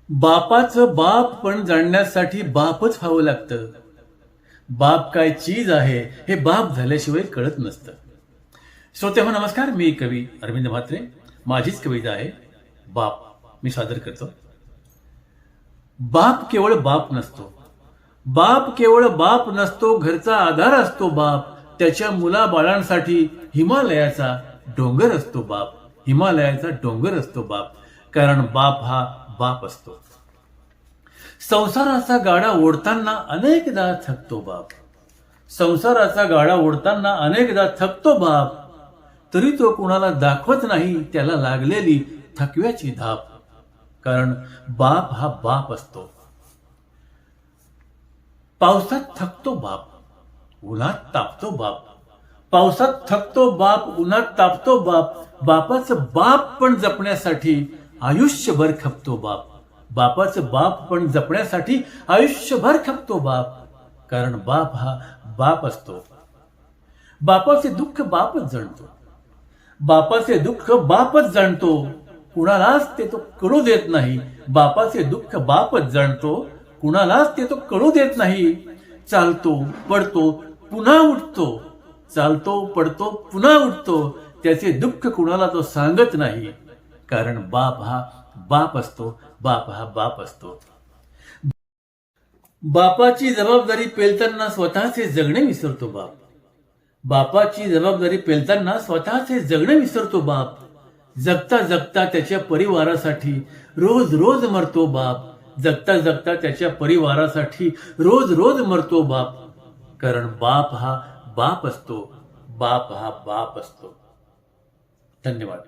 बापाचं बाप पण जाणण्यासाठी बापच व्हावं लागतं. बाप काय चीज आहे हे बाप झाल्याशिवाय कळत नसतं. श्रोतेहो नमस्कार, मी कवी अरविंद म्हात्रे. माझीच कविता आहे बाप, मी सादर करतो. बाप केवळ बाप नसतो, बाप केवळ बाप नसतो, घरचा आधार असतो बाप. त्याच्या मुलाबाळांसाठी हिमालयाचा डोंगर असतो बाप, हिमालयाचा डोंगर असतो बाप. कारण बाप हा बाप असतो. संसाराचा गाडा ओढताना अनेकदा थकतो बाप, संसाराचा गाडा ओढताना अनेकदा थकतो बाप. तरी तो कुणाला दाखवत नाही त्याला लागलेली थकव्याची धाप. कारण बाप हा बाप असतो. पावसात थकतो बाप, उन्हात तापतो बाप. पावसात थकतो बाप, उन्हात तापतो बाप. बापाचं बाप पण जपण्यासाठी आयुष्यभर खपतो बाप. बापाचं बाप पण जपण्यासाठी आयुष्यभर खपतो बाप. कारण बाप हा बाप असतो. बापाचे दुःख बापच जाणतो, बापाचे दुःख बापच जाणतो. कुणालाच ते तो कळू देत नाही. बापाचे दुःख बापच जाणतो, कुणालाच ते तो कळू देत नाही. चालतो पडतो पुन्हा उठतो, चालतो पडतो पुन्हा उठतो. त्याचे दुःख कुणाला तो सांगत नाही. कारण बाप हा बाप असतो, बाप हा बाप असतो. बापाची जबाबदारी पेलताना स्वतःचे जगणे विसरतो बाप. बापाची जबाबदारी पेलताना स्वतःचे जगणे विसरतो बाप. जगता जगता त्याच्या परिवारासाठी रोज रोज मरतो बाप. जगता जगता त्याच्या परिवारासाठी रोज रोज मरतो बाप. कारण बाप हा बाप असतो, बाप हा बाप असतो. धन्यवाद.